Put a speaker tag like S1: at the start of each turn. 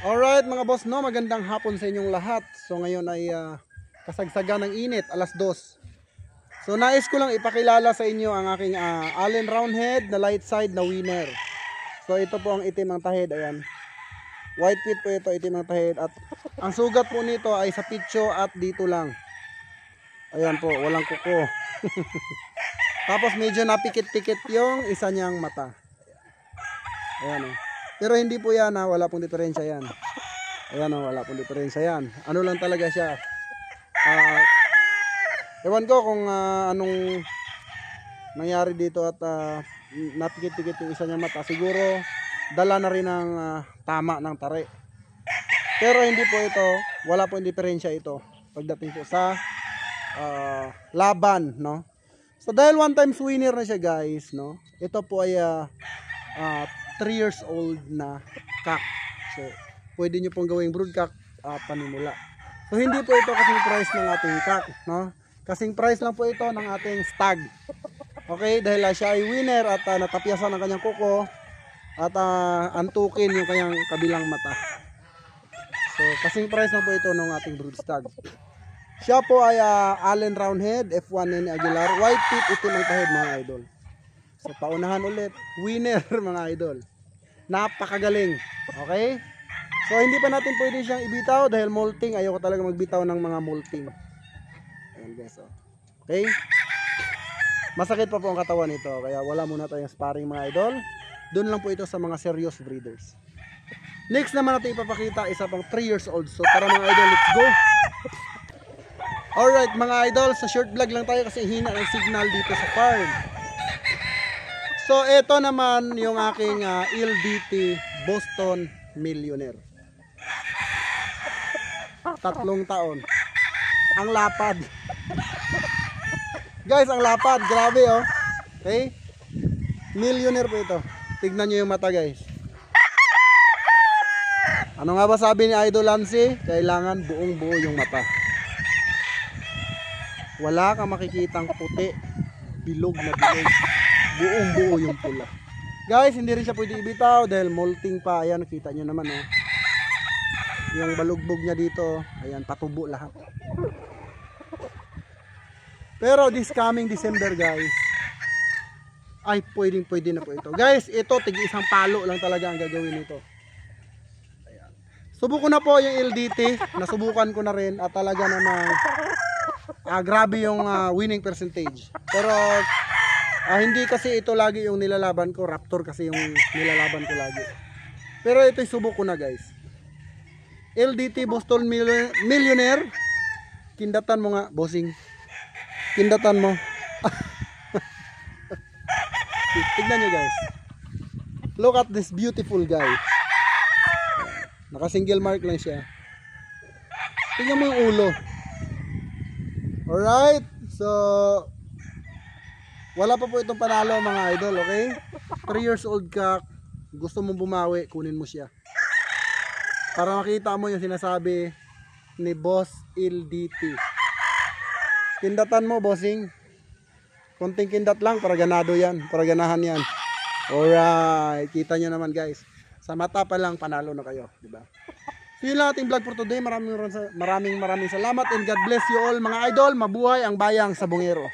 S1: Alright mga boss, no, magandang hapon sa inyong lahat. So ngayon ay kasagsagan ng init, alas 2. So nais ko lang ipakilala sa inyo ang aking Allen Roundhead na light side na winner. So ito po ang itim ng tahid, ayan. White pit po ito, itim ng tahid. At ang sugat po nito ay sa pitcho at dito lang. Ayan po, walang kuko. Tapos medyo napikit-pikit yung isa niyang mata. Ayan o. Pero hindi po yan ha, wala pong diferensya yan. Ayan o, wala pong diferensya yan. Ano lang talaga siya. Ewan ko kung anong nangyari dito at napikit-pikit yung isa niyang mata. Siguro dala na rin ng tama ng tare. Pero hindi po ito, wala pong diferensya ito pagdating po sa laban, no? So dahil one time winner na siya guys, no? Ito po ay 3 years old na cock. So, pwede nyo pong gawing brood cock panimula. So, hindi po ito kasing price ng ating cock, no? Kasing price lang po ito ng ating stag. Okay, dahil siya ay winner at natapyasan ng kanyang kuko at antukin yung kanyang kabilang mata. So, kasing price lang po ito ng ating brood stag. Siya po ay Allen Roundhead, F1 Nene Aguilar, white tip, itim ang tahid mga idol. So paunahan ulit, winner mga idol. Napakagaling. Okay? So hindi pa natin pwede siyang ibitaw dahil molting. Ayoko talaga magbitaw ng mga molting. Ayan guys. Okay? Masakit pa po ang katawan nito. Kaya wala muna tayong sparring mga idol. Doon lang po ito sa mga serious breeders. Next naman natin ipapakita isa pang 3 years old. So tara mga idol, let's go. Alright mga idol, sa short vlog lang tayo kasi hina ng signal dito sa farm. So ito naman yung aking LDT Boston Millionaire. 3 taon. Ang lapad. Guys, ang lapad, grabe oh. Okay? Millionaire po ito. Tignan nyo yung mata guys. Ano nga ba sabi ni Idol Lancy? Kailangan buong buo yung mata. Wala kang makikitang puti, bilog na bilog. Buong buo yung pula. Guys, hindi rin siya pwede ibitaw dahil molting pa. Ayan, nakita nyo naman oh. Yung balugbog niya dito, ayan, patubo lahat. Pero this coming December guys, ay pwede na po ito. Guys, ito tig isang palo lang talaga ang gagawin nito. Ayan. Subuko na po yung LDT, nasubukan ko na rin at talaga namang grabe yung winning percentage. Pero hindi kasi ito lagi yung nilalaban ko. Raptor kasi yung nilalaban ko lagi. Pero ito'y subok ko na guys. LDT Boston Millionaire. Kindatan mo nga, bossing. Kindatan mo. Tignan nyo guys. Look at this beautiful guy. Naka single mark lang siya. Tignan mo yung ulo. Alright. So wala pa po itong panalo mga idol, okay? 3 years old ka, gusto mong bumawi, kunin mo siya. Para makita mo yung sinasabi ni Boss LDT. Kindatan mo, bossing. Konting kindat lang, para ganado yan, para ganahan yan. Alright, kita nyo naman guys. Sa mata pa lang, panalo na kayo, diba? So yun lang ating vlog for today. Maraming salamat and God bless you all mga idol. Mabuhay ang bayang Sabongero.